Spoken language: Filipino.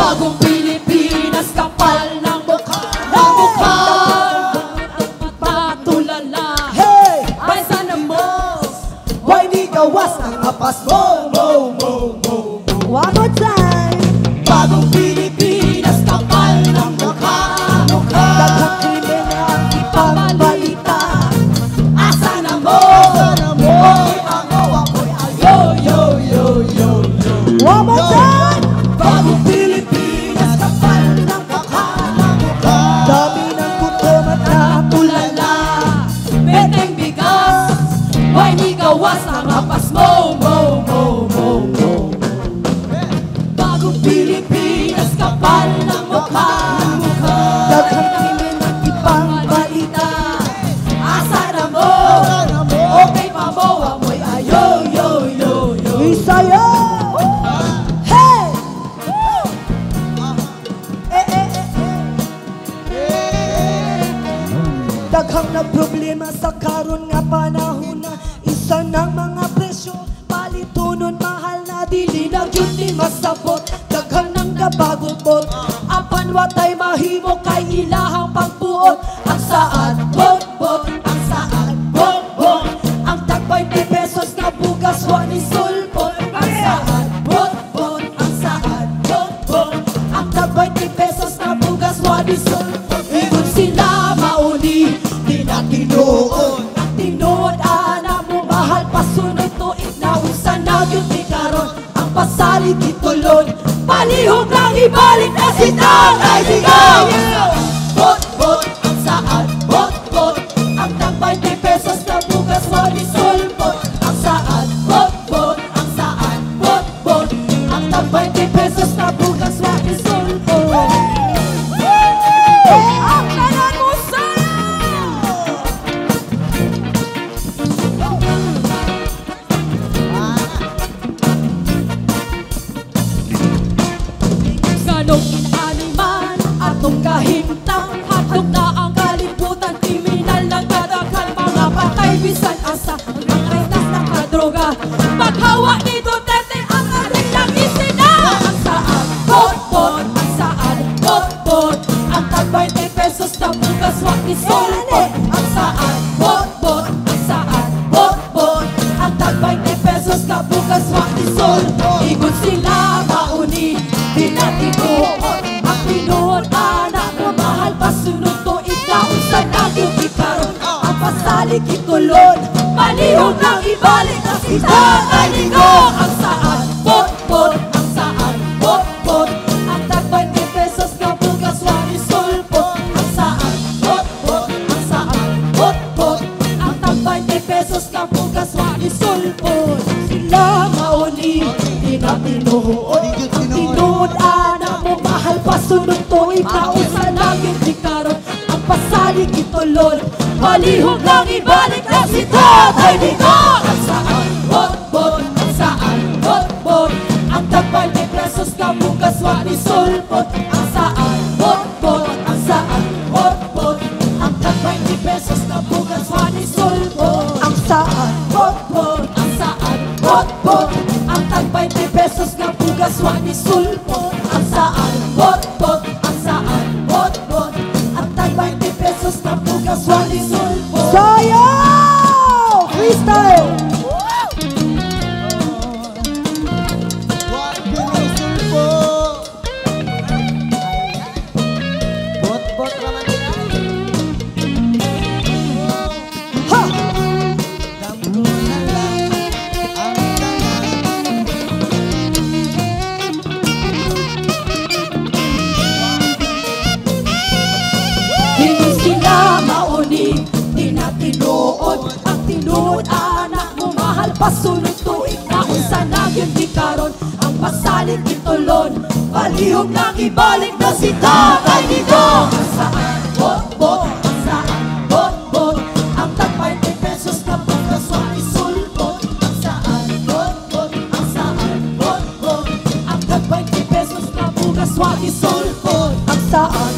Bagong Pilipinas, kapal ng mukha, ng mukha. Patulala, Hey! baysa na mo. Why di gawas ang apas mo? One more time! Bagong Pilipinas, kapal ng mukha, mukha. Daghang krimen na ang ipangbalita. Asa na mo? Oy, ako, ako'y Yo, yo, yo, yo, yo. one more time! Bagong Pilipinas, kapal ng mukha, mukha. Dami ng gutom at Tulala, beteng bigas, why ni gawas ang apas mo, mo, mo, mo, mo. Bagong Pilipinas, kapal ng mukha, mukha. daghang krimen na ipangbalita. Asa na mo? Okay pa mo, amoy ayo, yo, yo, yo. Isayo! Hey! Daghang na problema sa karon nga panahon na isa ng mga presyo palitunon mahal na dili na gyud ni masabot. Daghang nang gabagot apan watay mahimo kay ilahang pagbuot. Ang saan bot ang saan bot ang tag 20 pesos na bugas wa ni sulpot. Ang saan bot ang saan bot ang tag 20 pesos na bugas wa ni sulpot. Ingon sila mauni di na tinuod. Ang tinuod ana mo mahal pasunod tuig na usa na gyud ni karon. Ang pasalig gitulon palihog lang ibalik na si Tatay Digong. Bot ang saan bot ang tag 20 pesos na bugas wa ni sulpot. Ang saan bot ang saan bot ang tag 20 pesos na bugas wa ni sulpot. Ang tanan mo ganong inaniman atong kahimtang hatog na ang kalibutan. Kriminal ng kadaghan mga patay bisan asa hanggang retas na kadroga. Paghawa ni Duterte ang ating langisina. Ang saan bot ang saan bot ang tag 20 pesos na bugas wa ni sulpot. Ang saan bot ang saan bot ang tag 20 pesos na bugas wa ni sulpot. Igon sila mauni di na tinuod. Ang tinuod anak mo mahal pasunod tuig na unsa na gyud ikaron. Ang pasalig itulon palihog nang ibalik na si Tatay Digong. Ang saan bot ang saan bot ang tag 20 pesos na bugas wa ni sulpot. Ang saan bot ang saan bot ang tag 20 pesos na bugas wa ni sulpot. Sila mauni di na tinuod. Ang tinuod anak mo mahal pasunod tuig na usa na gyud ni karon. Ang pasalig itulon palihog lang ibalik na si Tatay Digong. Ang saan bot ang saan bot ang tag 20 pesos na bugas wa ni sulpot. Ang saan bot ang saan bot ang tag 20 pesos na bugas wa ni sulpot. ang saan Bot ang saan bot ang tag 20 pesos na bugas wa ni sulpot. Ang saan bot ang saan bot ang tag 20 pesos na bugas wa ni sulpot. Sayo! Freestyle! Ha! Hindi sila mauni, di na tinuod. Ang tinuod anak mo mahal pasunod tuig na unsa na gyud ni karon. Ang pasalig itulon palihog lang ibalik na si Tatay Digong. Ang saan bot ang saan bot ang tag 20 pesos na bugas wa ni sulpot. Ang saan bot ang saan bot ang tag 20 pesos na bugas wa ni sulpot. Ang saan